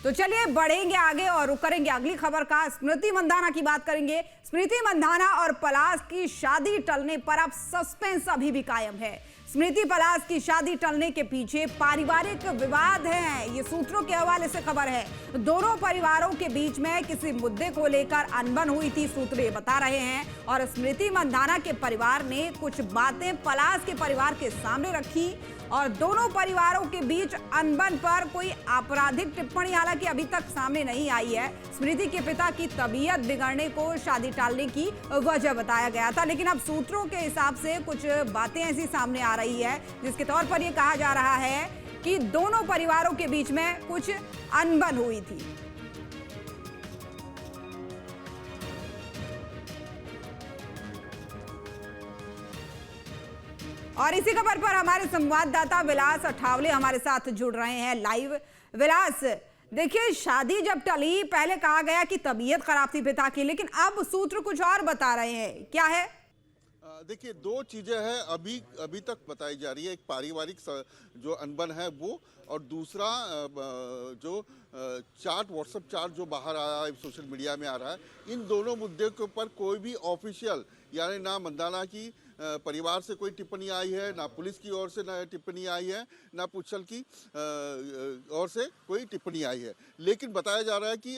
तो चलिए बढ़ेंगे आगे और करेंगे अगली खबर का। स्मृति मंधाना की बात करेंगे। स्मृति मंधाना और पलाश की शादी टलने पर अब सस्पेंस अभी भी कायम है। स्मृति पलाश की शादी टलने के पीछे पारिवारिक विवाद है, ये सूत्रों के हवाले से खबर है। दोनों परिवारों के बीच में किसी मुद्दे को लेकर अनबन हुई थी, सूत्र ये बता रहे हैं। और स्मृति मंधाना के परिवार ने कुछ बातें पलाश के परिवार के सामने रखी और दोनों परिवारों के बीच अनबन पर कोई आपराधिक टिप्पणी हालांकि अभी तक सामने नहीं आई है। स्मृति के पिता की तबीयत बिगड़ने को शादी टालने की वजह बताया गया था, लेकिन अब सूत्रों के हिसाब से कुछ बातें ऐसी सामने आ रही है जिसके तौर पर यह कहा जा रहा है कि दोनों परिवारों के बीच में कुछ अनबन हुई थी। और इसी खबर पर हमारे संवाददाता विलास अठावले हमारे साथ जुड़ रहे हैं लाइव। विलास, देखिए शादी जब टली, पहले कहा गया कि तबीयत खराब थी पिता की, लेकिन अब सूत्र कुछ और बता रहे हैं, क्या है? देखिए, दो चीजें हैं अभी तक बताई जा रही है। एक पारिवारिक जो अनबन है वो, और दूसरा जो चार्ट, व्हाट्सएप चार्ट जो बाहर आया है, सोशल मीडिया में आ रहा है। इन दोनों मुद्दे के ऊपर कोई भी ऑफिशियल, यानी ना मंधाना की परिवार से कोई टिप्पणी आई है, ना पुलिस की ओर से ना टिप्पणी आई है, ना पुच्छल की ओर से कोई टिप्पणी आई है। लेकिन बताया जा रहा है कि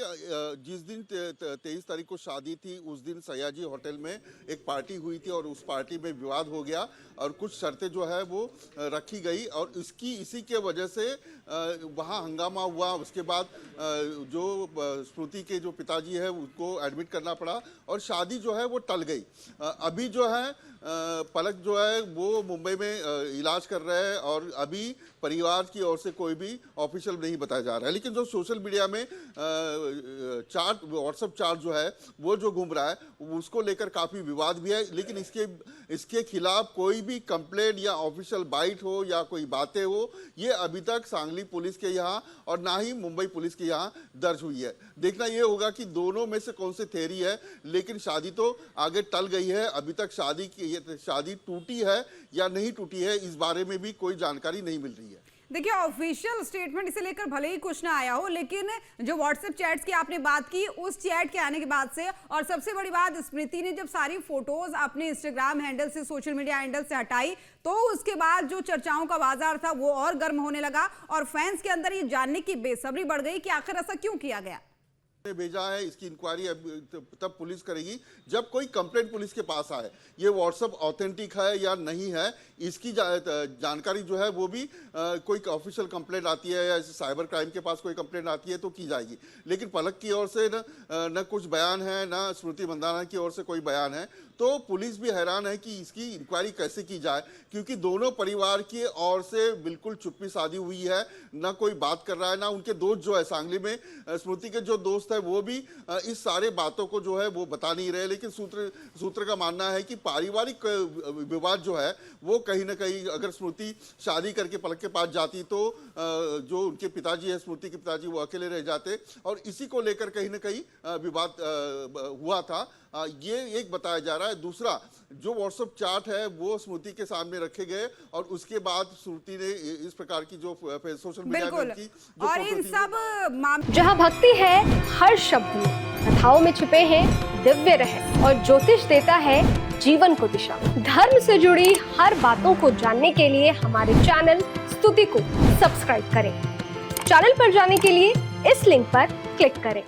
जिस दिन 23 तारीख को शादी थी, उस दिन सयाजी होटल में एक पार्टी हुई थी और उस पार्टी में विवाद हो गया और कुछ शर्तें जो है वो रखी गई और इसी के वजह से वहाँ हंगामा हुआ। उसके बाद जो स्मृति के जो पिताजी है उनको एडमिट करना पड़ा और शादी जो है वो टल गई। अभी जो है पलक जो है वो मुंबई में इलाज कर रहे हैं और अभी परिवार की ओर से कोई भी ऑफिशियल नहीं बताया जा रहा है। लेकिन जो सोशल मीडिया में चार्ट, व्हाट्सएप चार्ट जो है वो जो घूम रहा है, उसको लेकर काफ़ी विवाद भी है। लेकिन इसके खिलाफ कोई भी कंप्लेंट या ऑफिशियल बाइट हो या कोई बातें हो, ये अभी तक सांगली पुलिस के यहाँ और ना ही मुंबई पुलिस के यहाँ दर्ज हुई है। देखना ये होगा कि दोनों में से कौन सी थ्योरी है। लेकिन शादी तो आगे टल गई है। अभी तक शादी टूटी है या नहीं टूटी है, इस बारे में भी कोई जानकारी नहीं मिल रही है। देखिए, ऑफिशियल स्टेटमेंट इसे लेकर भले ही कुछ ना आया हो, लेकिन जो व्हाट्सएप चैट्स की आपने बात की, उस चैट के आने के बाद से, और सबसे बड़ी बात, स्मृति ने जब सारी फोटोज अपने इंस्टाग्राम हैंडल से, सोशल मीडिया हैंडल से हटाई, तो उसके बाद जो चर्चाओं का बाजार था वो और गर्म होने लगा और फैंस के अंदर ये जानने की बेसब्री बढ़ गई कि आखिर ऐसा क्यों किया गया। भेजा है, इसकी इंक्वायरी तब पुलिस करेगी जब कोई कंप्लेंट पुलिस के पास आए। ये व्हाट्सएप ऑथेंटिक है या नहीं है, इसकी जानकारी जो है वो भी कोई ऑफिशियल कंप्लेंट आती है या साइबर क्राइम के पास कोई कंप्लेंट आती है तो की जाएगी। लेकिन पलक की ओर से न कुछ बयान है, ना स्मृति मंधाना की ओर से कोई बयान है, तो पुलिस भी हैरान है कि इसकी इंक्वायरी कैसे की जाए, क्योंकि दोनों परिवार की ओर से बिल्कुल चुप्पी साधी हुई है। ना कोई बात कर रहा है, ना उनके दोस्त जो है सांगली में, स्मृति के जो दोस्त है वो भी इस सारे बातों को जो है वो बता नहीं रहे। लेकिन सूत्र का मानना है कि पारिवारिक विवाद जो है वो कहीं ना कहीं, अगर स्मृति शादी करके पलक के पास जाती तो जो उनके पिताजी है, स्मृति के पिताजी, वो अकेले रह जाते और इसी को लेकर कहीं ना कहीं विवाद हुआ था। ये एक बताया जा रहा है। दूसरा, जो व्हाट्सएप चार्ट है वो स्मृति के सामने रखे गए और उसके बाद स्मृति ने इस प्रकार की जो सोशल मीडिया में की जो और इन सब जहां भक्ति है हर शब्द में, कथाओं में छुपे हैं दिव्य रहस्य और ज्योतिष देता है जीवन को दिशा। धर्म से जुड़ी हर बातों को जानने के लिए हमारे चैनल स्तुति को सब्सक्राइब करें। चैनल पर जाने के लिए इस लिंक पर क्लिक करें।